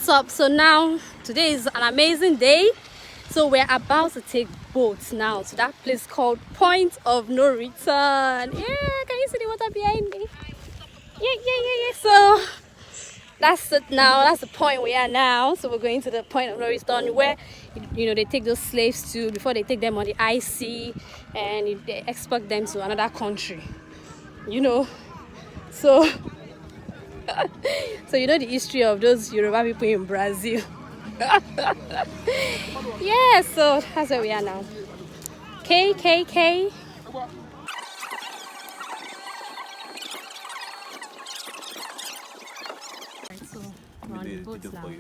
What's up? So now today is an amazing day, so we're about to take boats now to that place called Point of No Return. Yeah, can you see the water behind me? Yeah. So that's it now. That's the point we are now. So we're going to the Point of No Return where they take those slaves to before they take them on the ice sea and they export them to another country. So so the history of those Yoruba people in Brazil. Yeah, so that's where we are now. KKK. Right, so we're on the boat now.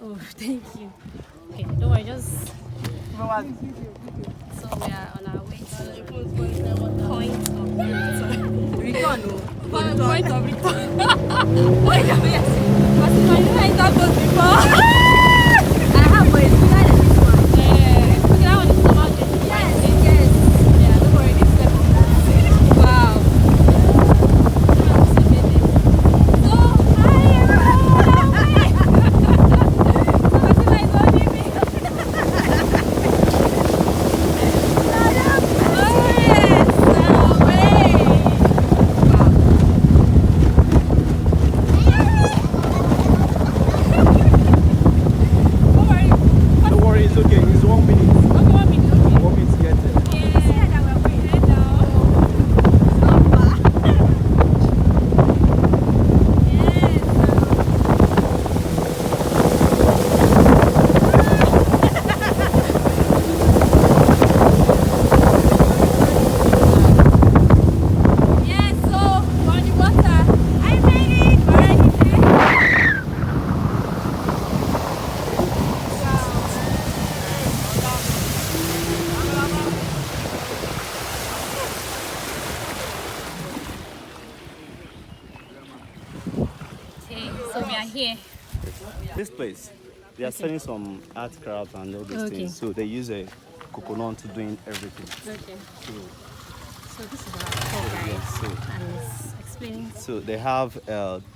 Oh, thank you. Okay, don't worry, just. So we are on our way to Point of Return. Point of Return. Wait a minute. But you know I thought was before. I have one. This one. Okay, that one is so much. Yes. Yeah, don't worry. This level. Wow. So hi here. This place, they are selling some art crafts and all those things. So they use a coconut to doing everything. Okay. So this is our tour guide, and it's explaining. So they have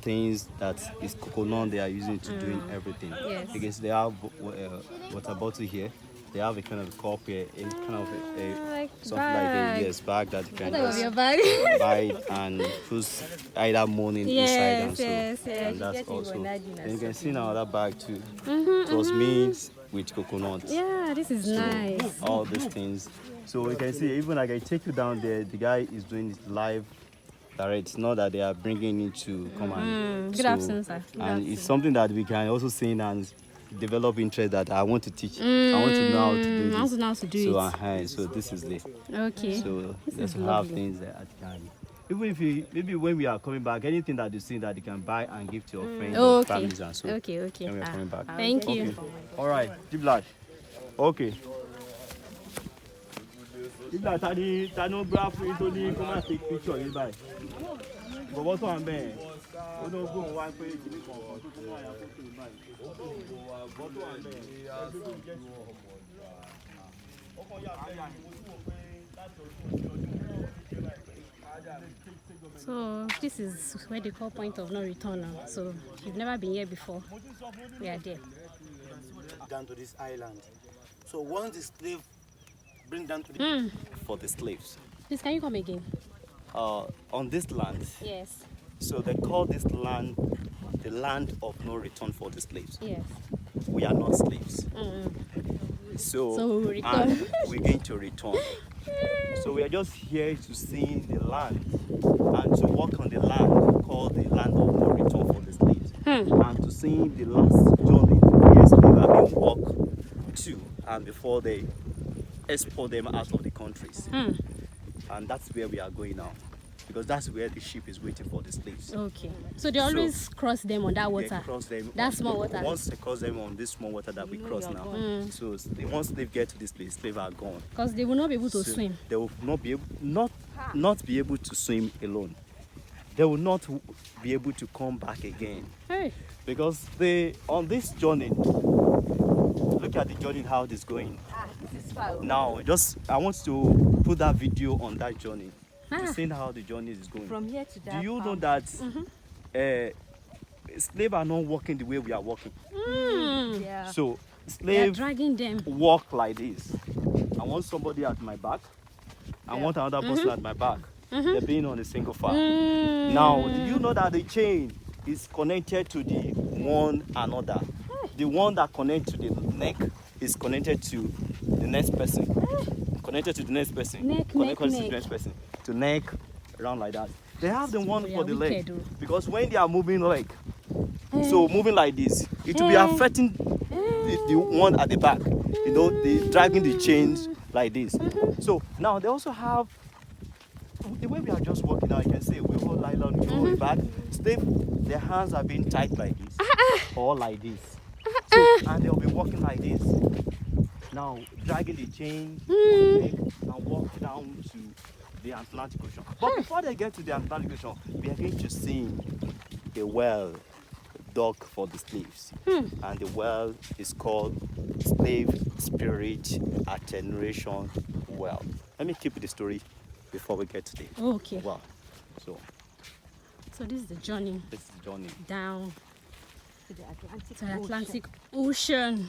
things that is coconut they are using to doing everything. Yes. Because they have water bottle here. They have a kind of cup here, a kind of like something bag. like a bag that you can Just just buy it and put either money inside and so. And that's also. And you can see now that bag too. It was made with coconut. Yeah, this is nice. All these things. So you can see, even I can take you down there. The guy is doing it live. Direct. It's not that they are bringing it to come and. Good afternoon, sir. And it's something that we can also see and develop interest that I want to teach. I want to know how to do this. I want to know how to do it. So this is it. Okay. So let's have things that I can. Even if maybe when we are coming back, anything that you see that you can buy and give to your friends or families and so. Okay. When we are coming back. Thank you. Okay. All right. Deep lash. Okay. Deep lash. Tani no graph into the come and take picture in by. But what's one man? We don't go one page. So this is where they call Point of No Return now. So if you've never been here before, we are there. Down to this island. So once the slave bring down to the For the slaves. Please, can you come again? On this land. Yes. So they call this land the land of no return for the slaves. Yes. We are not slaves. So we return. And we're going to return. So we are just here to see the land and to walk on the land called the land of no return for the slaves. And to see the last journey where slaves have been walked to and before they export them out of the countries. And that's where we are going now. Because that's where the ship is waiting for the slaves. Okay. So they always cross them on that water. They cross them that small water. Once they cross them on this small water that we cross now. So once they get to this place, slaves are gone. Because they will not be able to swim. They will not be able not be able to swim alone. They will not be able to come back again. Hey. Because on this journey, look at the journey how it is going. This is far. Now I want to put that video on that journey. To see how the journey is going. From here to that. Do you know that slaves are not walking the way we are walking. Yeah. So They're slaves dragging them. walk like this. I want somebody at my back. I want another person at my back. They're being on a single file. Now, do you know that the chain is connected to the one another? The one that connects to the neck is connected to the next person. Connected to the next person. Neck, connected neck, to the next person. To neck, around like that. They have the one They for are the leg. wicked, oh. Because when they are moving leg, so moving like this, it will be affecting the one at the back. You know, they dragging the chains like this. So now they also have the way we are just walking now. You can see we hold nylon, we hold it back. Their hands are being tied like this, or like this. So, and they'll be walking like this. Now dragging the chain and walk down to the Atlantic Ocean. But before they get to the Atlantic Ocean, we are going to sing a well dug for the slaves. And the well is called Slave Spirit Attenuation Well. Let me keep the story before we get to the Okay. well. So this is the journey this is the journey. down To the Atlantic to the Ocean. Atlantic Ocean.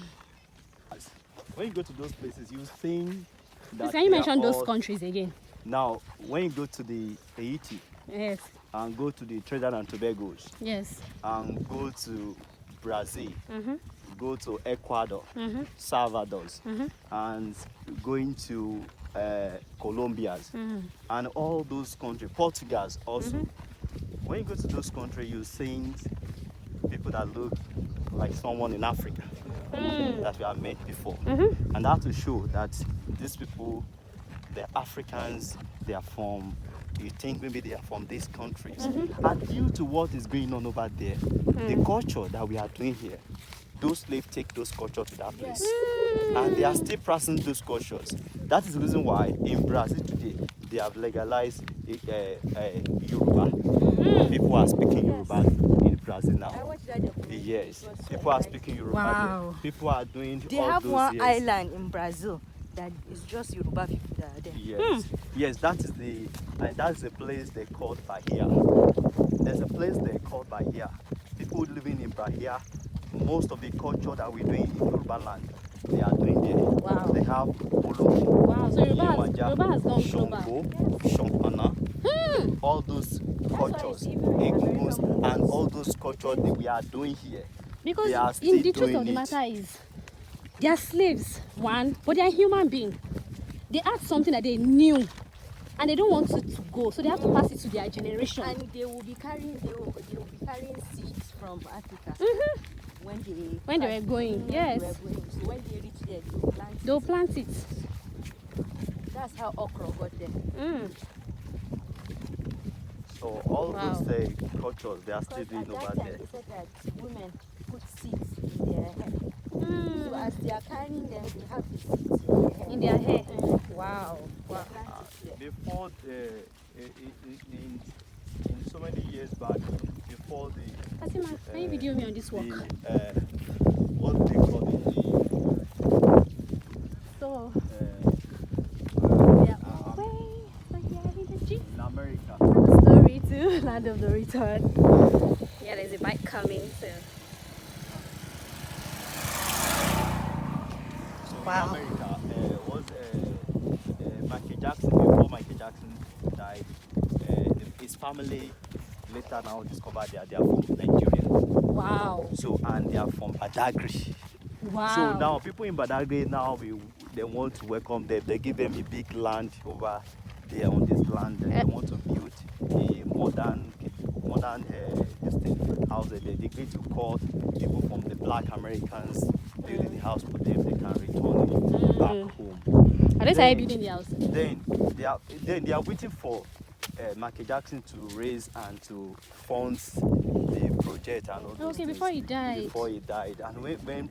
When you go to those places, you think that Can you they are mention those all- countries again? Now, when you go to the Haiti Yes. and go to the Trinidad and Tobago's Yes. and go to Brazil, Mhm. go to Ecuador, Mhm. Salvador's, Mhm. and going to Colombia's, Mhm. and all those countries, Portugal's also. When you go to those countries, you see people that look like someone in Africa that we have met before. And that to show that these people, they're Africans, they are from, you think maybe they are from these countries. And due to what is going on over there, the culture that we are doing here, those slaves take those cultures to that place. And they are still practicing those cultures. That is the reason why in Brazil today, they have legalized Yoruba. People are speaking Yoruba in Brazil now. Yes, people are speaking Yoruba. Wow. There. People are doing They all have those one years. island in Brazil that is just Yoruba people that are there. Yes, yes, that's the place they call Bahia. There's a place they call Bahia. People living in Bahia, most of the culture that we're doing in Yoruba land, they are doing there. Wow. They have Olo, Wow. So Yoruba has gone global. Shongo, Shompana, all those cultures, Eguns, and all those cultures that we are doing here. Because They are in still the truth doing of the it. matter is, they are slaves, one, but they are human beings. They had something that they knew, and they don't want it to go, so they have to pass it to their generation. And they will be carrying seeds from Africa When they were going, yes, So when they reach there, they will plant. they'll plant it. That's how okra got there. So all Wow. those cultures, they are still Because doing at that over time there. they said that women put seeds in their hair. So as they are carrying them, they have the seeds In their hair. Wow. Wow. Before in so many years back, before the Fatima, can you video me on this walk? what they call it, So, the, yeah. Way, so yeah, in the Jeep. in America. Story to Land of the Return. Yeah, there's a bike coming, so. So Wow. in America, was Michael Jackson, before Michael Jackson died, his family later now discovered that they are from Nigeria. Wow. So, and they are from Badagry. Wow. So now people in Badagry now, they want to welcome them. They give them a big land over there on this land. And they want to build a modern this thing, house. They agree to call people from the black Americans building the house for them. They can return it back home. Are they started building the house? Then they are waiting for Michael Jackson to raise and to fund the project and all those Okay, things. before he died. Before he died, and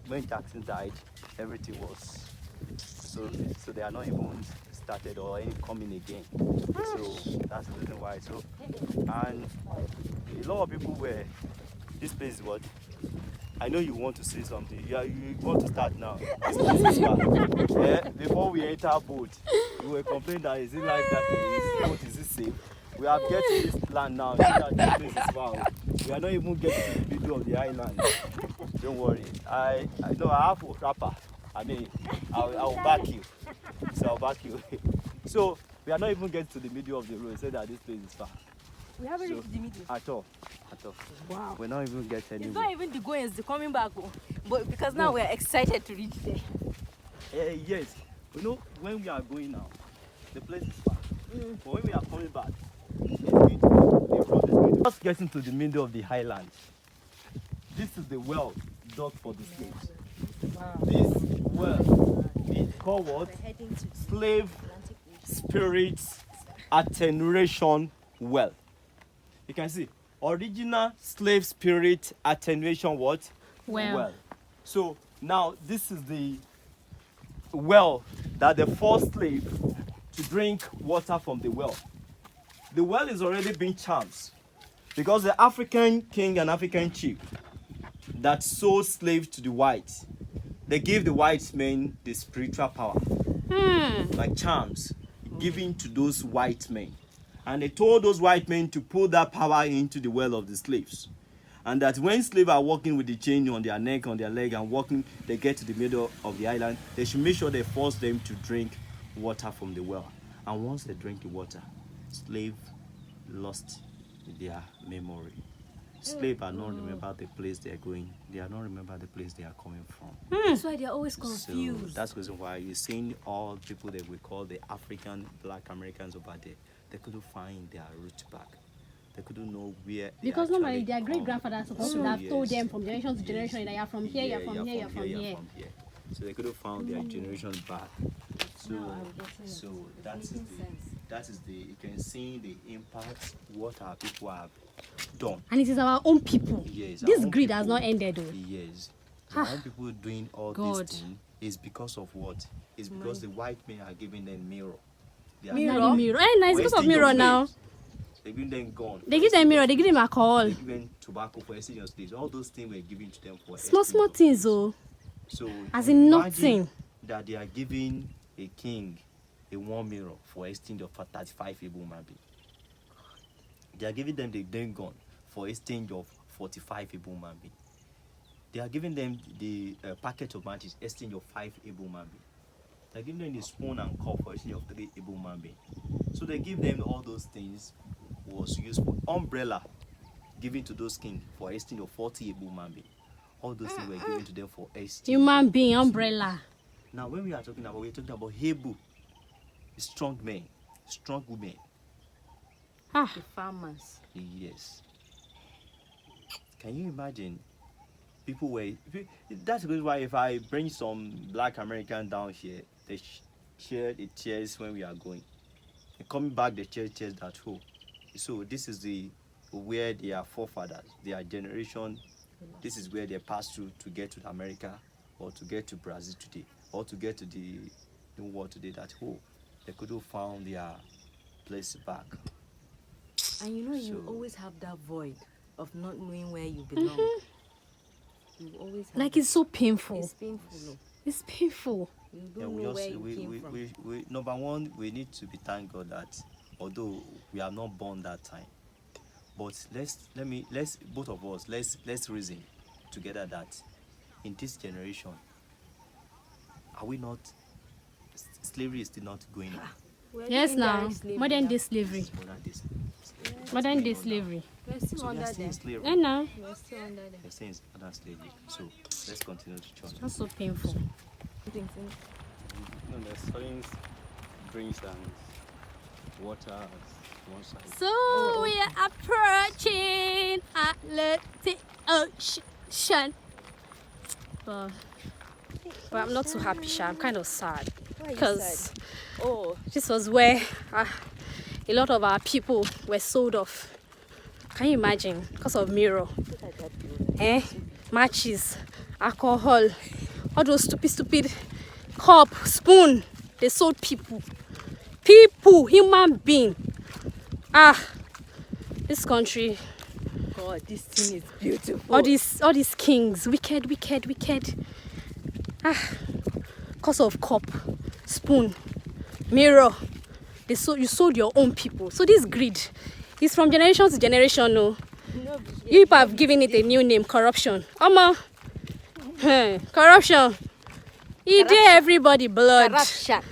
when Jackson died, everything was so they are not even started or any coming again. So that's the reason why. So and a lot of people were this place is what. I know you want to say something. Yeah, you want to start now. This place is far. Yeah, before we enter boat, you were complaining that is it like that? Boat is it safe? We are getting this land now. See that this place is far. We are not even getting to the middle of the island. Don't worry. I know I have a rapper. I mean, I'll back you. So I'll back you. So we are not even getting to the middle of the road. Say that this place is far. We haven't reached the middle. At all. At all. Wow. We're not even getting It's anywhere. not even the going, it's the coming back. But because now we're excited to reach there. Yes. You know, when we are going now, the place is far. But when we are coming back, the road is going to just getting to the middle of the highland. This is the well dug for the slaves. Wow. This well is called what? We're heading to Slave Atlantic Ocean. Spirit Attenuation Well. You can see original slave spirit attenuation what? Well. So now this is the well that the first slave to drink water from the well. The well is already being charmed because the African king and African chief that sold slaves to the whites, they gave the white men the spiritual power, like charms given to those white men. And they told those white men to put that power into the well of the slaves. And that when slaves are walking with the chain on their neck, on their leg, and walking, they get to the middle of the island, they should make sure they force them to drink water from the well. And once they drink the water, slaves lost their memory. Slaves are not remember the place they are going. They are not remember the place they are coming from. That's why they're always So confused. that's the reason why you're seeing all people that we call the African black Americans over there. They couldn't find their root back. They couldn't know where. Because they normally actually their come. great grandfather is supposed to So, have told yes. them from generation to generation that you're from here, you're from here, you're from here. So they could have found their generation back. So, so that is the you can see the impact what our people have done. And it is our own people. Yes, This our own greed has people- not ended though. Yes. The white people doing all God. these things is because of what? It's because the white men are giving them mirror. They are Now the mirror. Eh, nice because of wasting your mirror now. slaves. They give them gun. They give them mirror, they give them alcohol. They give them tobacco for exchanging your slaves. All those things were given to them for Small exchange of things slaves. though. So As in imagine nothing. that they are giving a king a one mirror for exchange of 35 able human being. They are giving them the damn gun for exchange of 45 able human being. They are giving them the packet of matches exchange of 5 able human being. They are giving them the spoon and cup for exchange of 3 able human being. So they give them all those things was used for umbrella given to those kings for exchange of 40 able human being. All those things were given to them for exchange. Human being, umbrella. Now, when we're talking about Hebrew, strong men, strong women. Ah, The farmers. Yes. Can you imagine? People were. That's the reason why if I bring some black American down here, they share the chairs when we are going. And coming back, they share chairs at home. So this is where their forefathers, their generation. This is where they passed through to get to America, or to get to Brazil today, or to get to the new world today. That they could have found their place back. And you know, you So- always have that void of not knowing where you belong. You always have like it's so painful. It's painful. No? It's painful. You Yeah, don't we know just where you came from. we number one, we need to be thank God that although we are not born that time, but let's both of us let's reason together that in this generation, are we not? Slavery is still not going on. We're Yes, doing now. direct slavery Modern now. day slavery. It's more than this. Modern day slavery. We're still So we under are still them. in slavery. And now, We're still under them. They're saying it's modern slavery. So let's continue to church. that's so painful. No, there's things, drinks and water at one side. So we are approaching Atlantic Ocean. But I'm not too happy, Sha. I'm kind of sad. Why are you Because sad? Oh, this was where a lot of our people were sold off. Can you imagine? Because of mirror, look at that building. matches, alcohol, all those stupid cup, spoon. They sold people, human being. This country, God, this thing is beautiful. all these kings, wicked. Because of cup, spoon, mirror, you sold your own people. So this greed is from generation to generation. No, you people have given it a new name: corruption. Corruption. It did everybody blood. Corruption.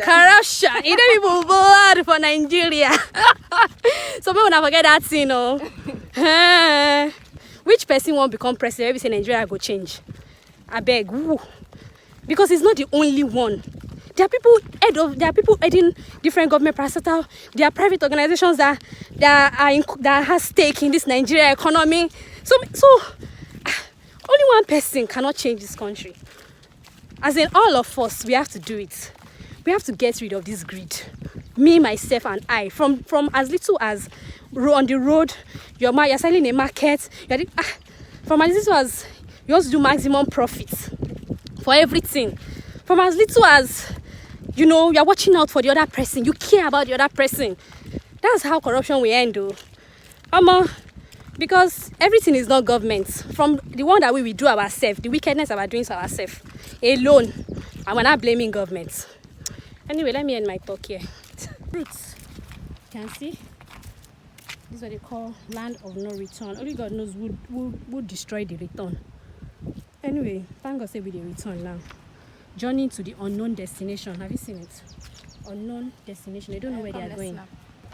Corruption. It did people blood for Nigeria. So people never forget that thing. No. Which person won't become president? Every say Nigeria go change. I beg. Woo. Because it's not the only one. There are people heading different government parastatal. There are private organizations that has stake in this Nigeria economy. So only one person cannot change this country. As in, all of us, we have to do it. We have to get rid of this greed. Me, myself, and I. From as little as on the road, you're selling a market. From as little as you also do maximum profits for everything. From as little as, you're watching out for the other person. You care about the other person. That's how corruption will end, though. Because everything is not government. From the one that we do ourselves, the wickedness that we're doing to ourselves alone, and we're not blaming government. Anyway, let me end my talk here. Roots. You can see? This is what they call land of no return. Only God knows who destroy the return. Anyway, thank God say we the return now. Journey to the unknown destination. Have you seen it? Unknown destination. They don't know where they are going.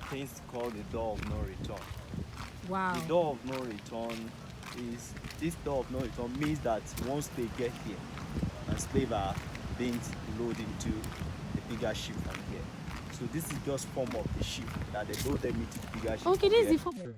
Things called the door of no return. Wow. The door of no return is, this door of no return means that once they get here and slaves are being loaded into the bigger ship from here. So this is just form of the ship that they load them into the bigger ship. Okay, this is the form.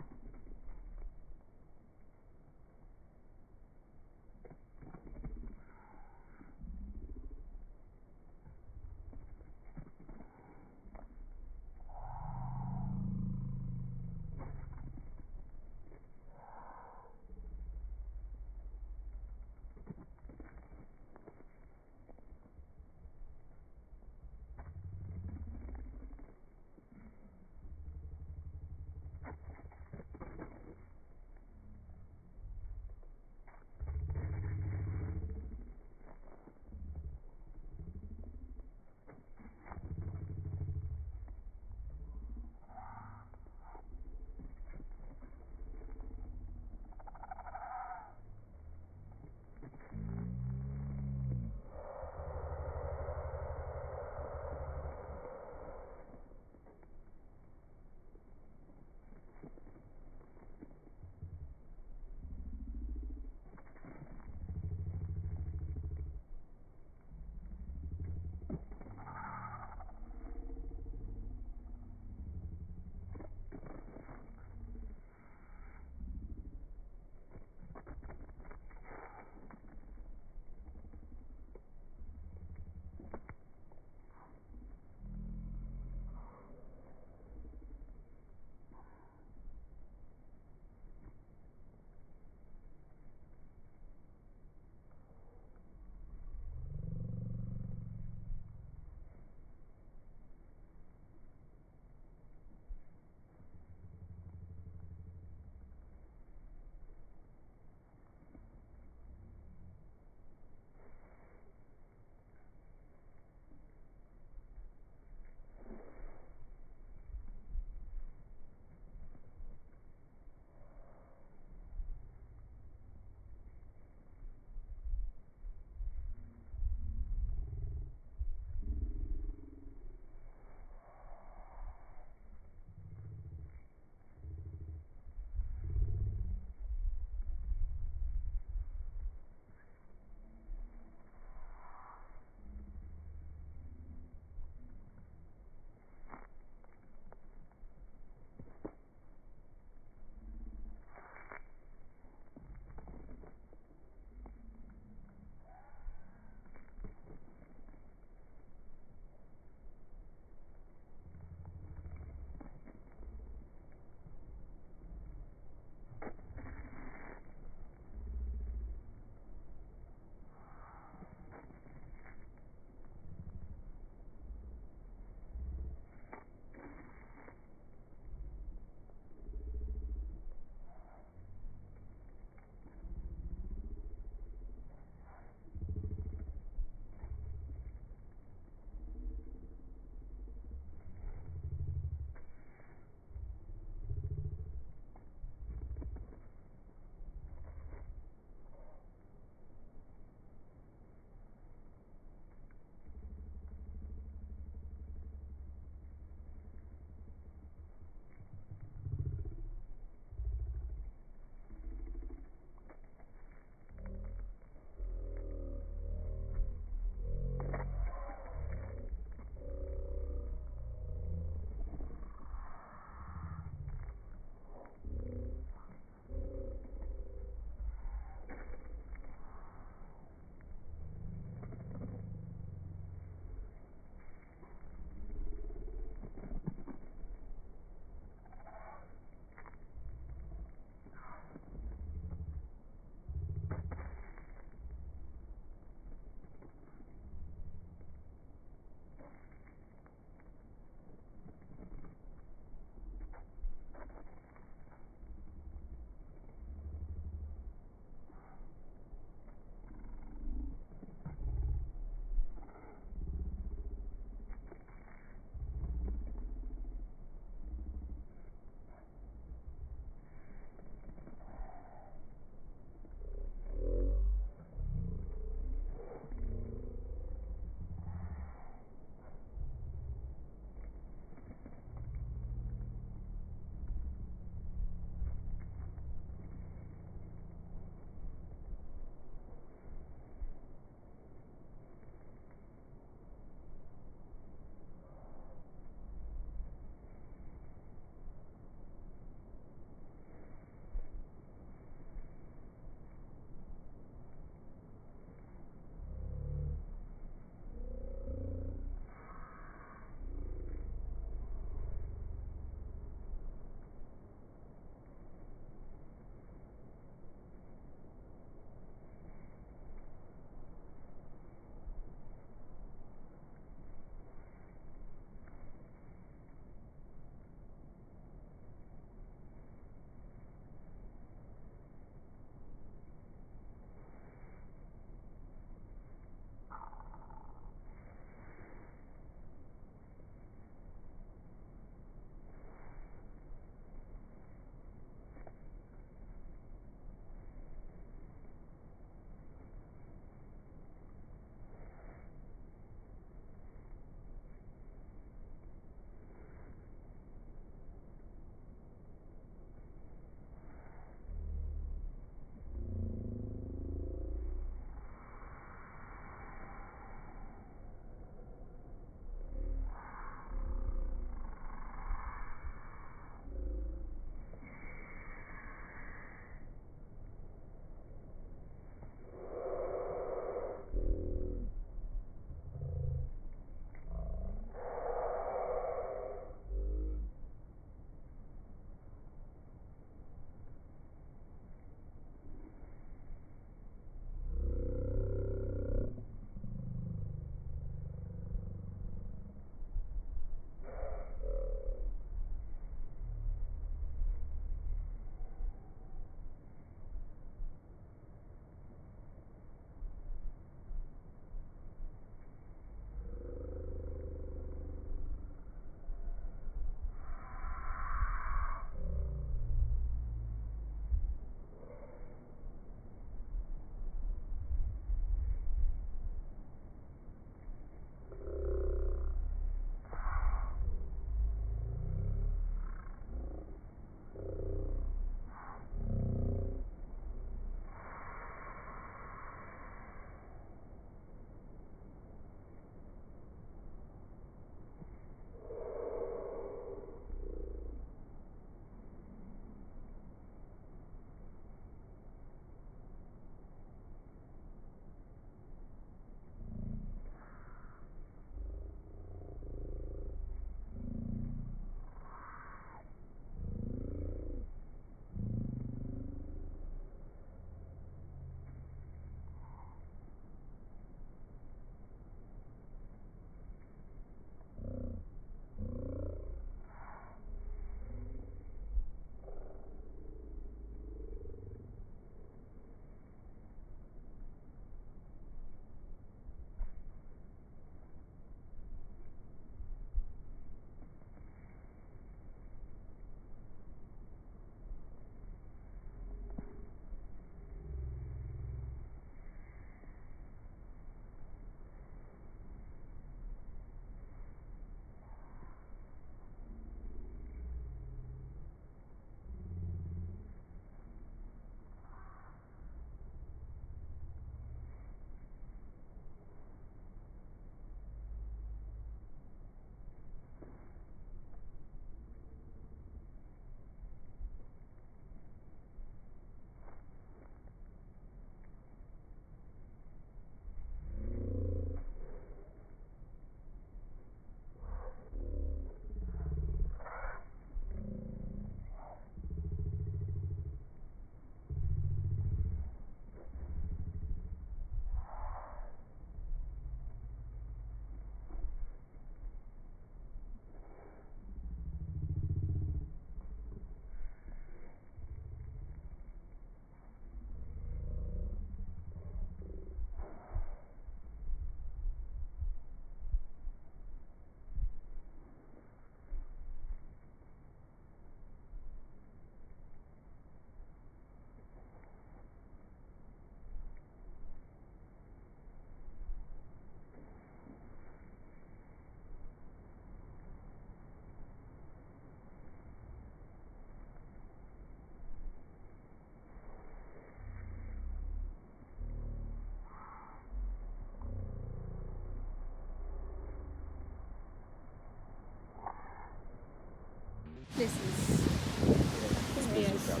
place is yes.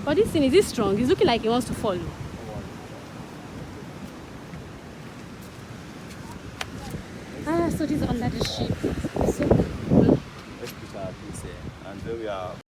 But this thing, is it strong? It's looking like it wants to fall. Ah, so this is under the ship. So cool. Let's put our piece here. And then we are